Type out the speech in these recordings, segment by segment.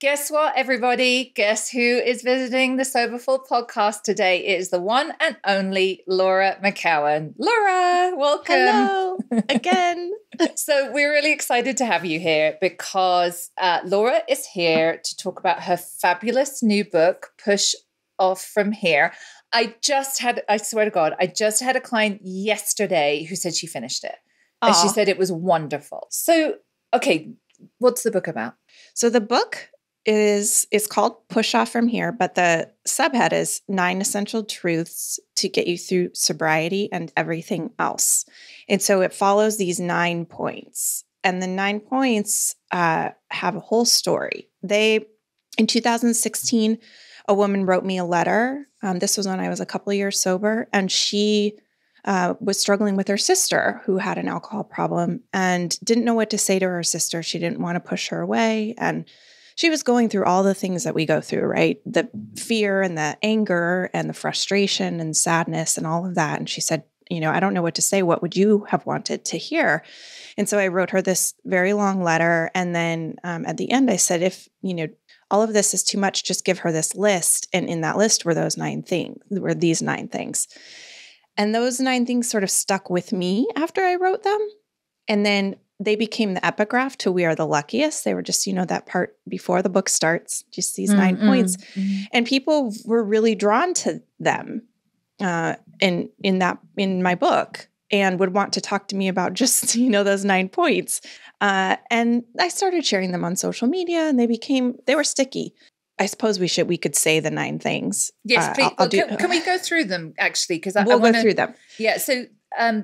Guess what, everybody? Guess who is visiting the Soberful podcast today? It is the one and only Laura Mckowen. Laura, welcome. Hello again. So we're really excited to have you here because Laura is here to talk about her fabulous new book, Push Off From Here. I swear to God, I just had a client yesterday who said she finished it. And she said it was wonderful. So, okay, what's the book about? So the book is called Push Off From Here, but the subhead is 9 Essential Truths to Get You Through Sobriety and Everything Else. And so it follows these 9 points. And the 9 points have a whole story. In 2016, a woman wrote me a letter. This was when I was a couple of years sober, and she was struggling with her sister who had an alcohol problem and didn't know what to say to her sister. She didn't want to push her away. And she was going through all the things that we go through, right? The fear and the anger and the frustration and sadness and all of that. And she said, I don't know what to say. What would you have wanted to hear? And so I wrote her this very long letter. And then at the end, I said, if, all of this is too much, just give her this list. And in that list were these 9 things. And those 9 things sort of stuck with me after I wrote them. And then they became the epigraph to We Are the Luckiest. They were just, that part before the book starts, just these 9 points. Mm-hmm. And people were really drawn to them in my book and would want to talk to me about just, those 9 points. And I started sharing them on social media and they were sticky. I suppose we could say the 9 things. Yes, please. Can we go through them actually? Because we'll go through them. Yeah. So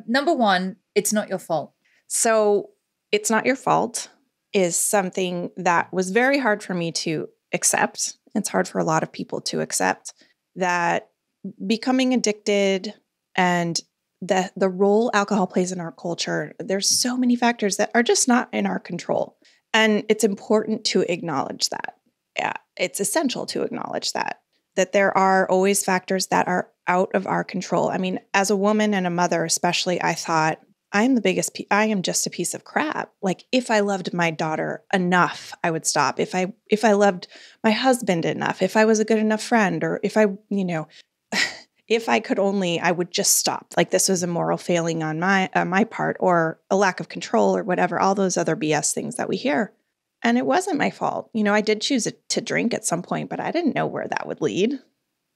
number 1, it's not your fault. So it's not your fault is something that was very hard for me to accept. It's hard for a lot of people to accept that becoming addicted and the role alcohol plays in our culture, there's so many factors that are just not in our control. And it's important to acknowledge that. Yeah, it's essential to acknowledge that there are always factors that are out of our control. I mean, as a woman and a mother, especially, I thought, I am just a piece of crap. Like, if I loved my daughter enough, I would stop. If I loved my husband enough, if I was a good enough friend, or if if I could only, I would just stop. Like, this was a moral failing on my part, or a lack of control, or whatever, all those other BS things that we hear. And it wasn't my fault. I did choose to drink at some point, but I didn't know where that would lead.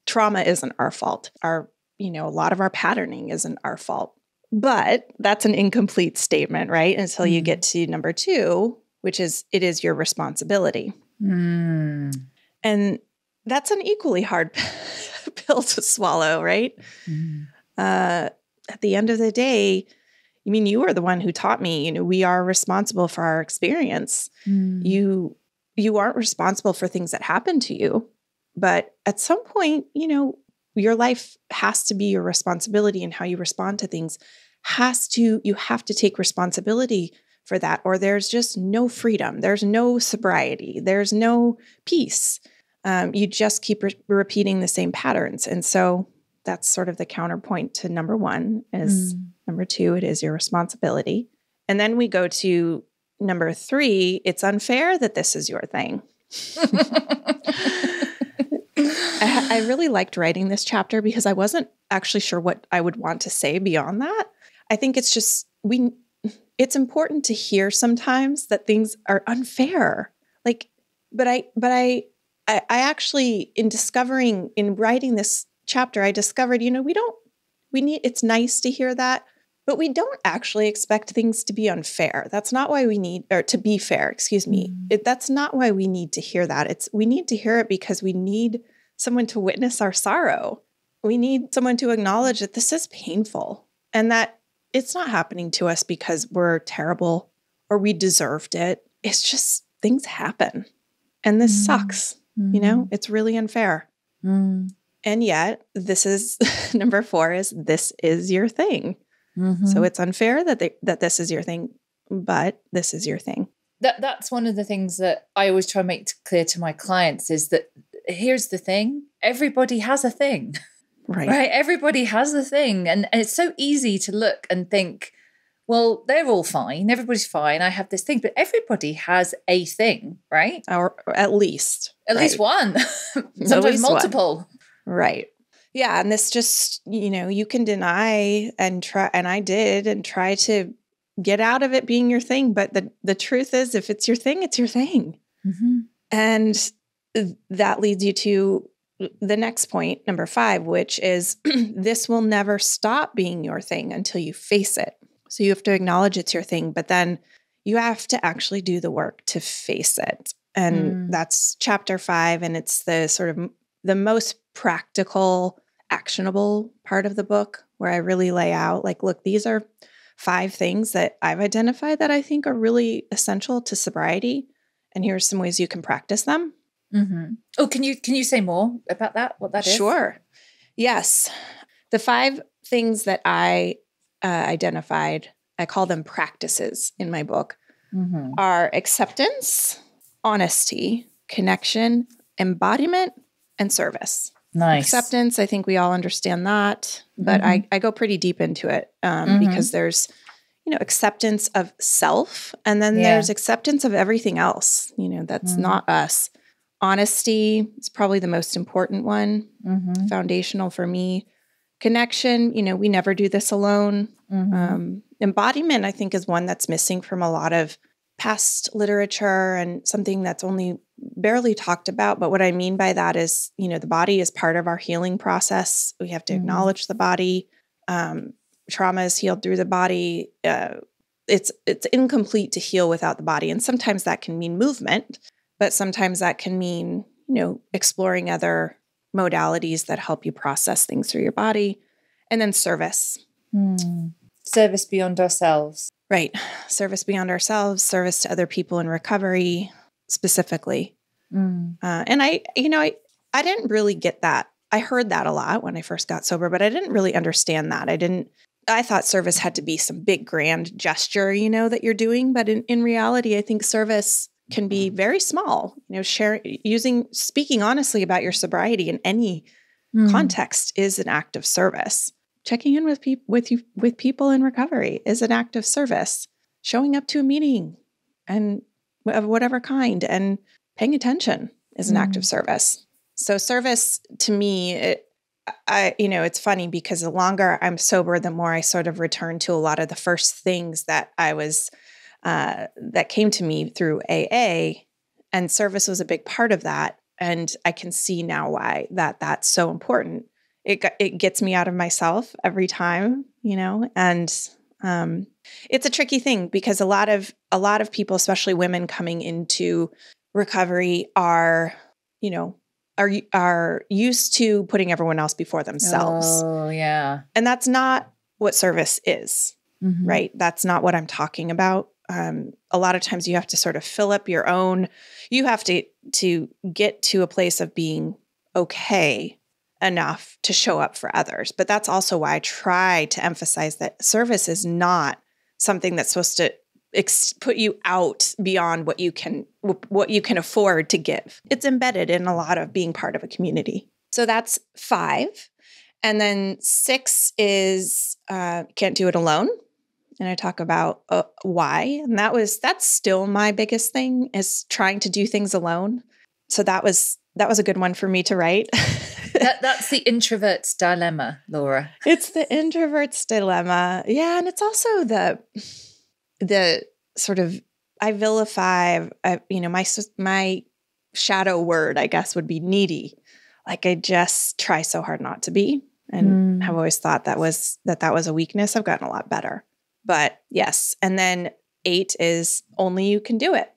Trauma isn't our fault. A lot of our patterning isn't our fault. But that's an incomplete statement, right? Until you get to number 2, which is, it is your responsibility. And that's an equally hard pill to swallow, right? At the end of the day, you were the one who taught me, we are responsible for our experience. You aren't responsible for things that happen to you. But at some point, your life has to be your responsibility, and how you respond to things you have to take responsibility for that, or there's just no freedom. There's no sobriety. There's no peace. You just keep repeating the same patterns. And so that's sort of the counterpoint to number 1 is number 2, it is your responsibility. And then we go to number 3, it's unfair that this is your thing. I really liked writing this chapter because I wasn't actually sure what I would want to say beyond that. I think it's just, it's important to hear sometimes that things are unfair. But I actually, in writing this chapter, I discovered, it's nice to hear that, but we don't actually expect things to be unfair. That's not why to be fair, excuse me. That's not why we need to hear that. We need to hear it because we need someone to witness our sorrow. We need someone to acknowledge that this is painful and that it's not happening to us because we're terrible or we deserved it. It's just things happen. And this sucks. It's really unfair. And yet, this is number 4 is this is your thing. So it's unfair that this is your thing, but this is your thing. That's one of the things that I always try to make clear to my clients is that here's the thing. Everybody has a thing. Right. Everybody has a thing. And it's so easy to look and think, well, they're all fine. Everybody's fine. I have this thing, but everybody has a thing, right? Or at least. At least one, At sometimes least multiple. One. Right. Yeah. And this just, you can deny and try, and I did, and try to get out of it being your thing. But the truth is, if it's your thing, it's your thing. Mm-hmm. And that leads you to the next point, number 5, which is this will never stop being your thing until you face it. So you have to acknowledge it's your thing, but then you have to actually do the work to face it. And that's chapter 5. And it's the sort of the most practical, actionable part of the book, where I really lay out, like, look, these are 5 things that I've identified that I think are really essential to sobriety. And here's some ways you can practice them. Mm-hmm. Oh, can you say more about that? What that is? Sure. Yes. The 5 things that I identified, I call them practices in my book, are acceptance, honesty, connection, embodiment, and service. Nice. Acceptance, I think we all understand that, but I go pretty deep into it because there's, acceptance of self, and then there's acceptance of everything else, that's not us. Honesty is probably the most important one, foundational for me. Connection, we never do this alone. Embodiment, I think, is one that's missing from a lot of past literature and something that's only barely talked about. But what I mean by that is, the body is part of our healing process. We have to acknowledge the body. Trauma is healed through the body. It's incomplete to heal without the body. And sometimes that can mean movement, but sometimes that can mean, exploring other modalities that help you process things through your body. And then service. Service beyond ourselves. Right. Service beyond ourselves, service to other people in recovery specifically. And I didn't really get that. I heard that a lot when I first got sober, but I didn't really understand that. I thought service had to be some big grand gesture, that you're doing. But in reality, I think service can be very small, speaking honestly about your sobriety in any context is an act of service. Checking in with people in recovery is an act of service. Showing up to a meeting and of whatever kind and paying attention is an act of service. So service to me, it's funny because the longer I'm sober, the more I sort of return to a lot of the first things that I was that came to me through AA, and service was a big part of that. And I can see now why that's so important. It gets me out of myself every time, and it's a tricky thing because a lot of people, especially women coming into recovery, are used to putting everyone else before themselves. Oh, yeah. And that's not what service is, right? That's not what I'm talking about. A lot of times you have to sort of fill up your own, you have to get to a place of being okay enough to show up for others. But that's also why I try to emphasize that service is not something that's supposed to put you out beyond what you can afford to give. It's embedded in a lot of being part of a community. So that's 5. And then 6 is can't do it alone. And I talk about why. And that's still my biggest thing, is trying to do things alone. So that was a good one for me to write. That's the introvert's dilemma, Laura. It's the introvert's dilemma. Yeah. And it's also the sort of, I vilify, my shadow word, I guess, would be needy. Like I just try so hard not to be, and have always thought that was a weakness. I've gotten a lot better, but yes. And then 8 is only you can do it.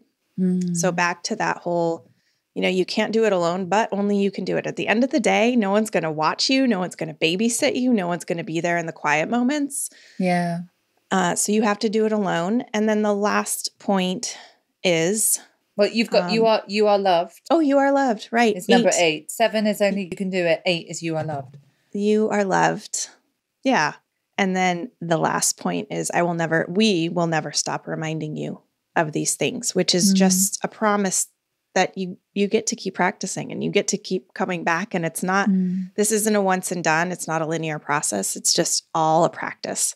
So back to that whole, you can't do it alone, but only you can do it. At the end of the day, no one's going to watch you. No one's going to babysit you. No one's going to be there in the quiet moments. Yeah. So you have to do it alone. And then the last point is, well, you've got you are loved. Oh, you are loved, right? It's number 8. 7 is only you can do it. 8 is you are loved. You are loved. Yeah. And then the last point is we will never stop reminding you of these things, which is just a promise that you get to keep practicing and you get to keep coming back. And it's not, this isn't a once and done. It's not a linear process. It's just all a practice.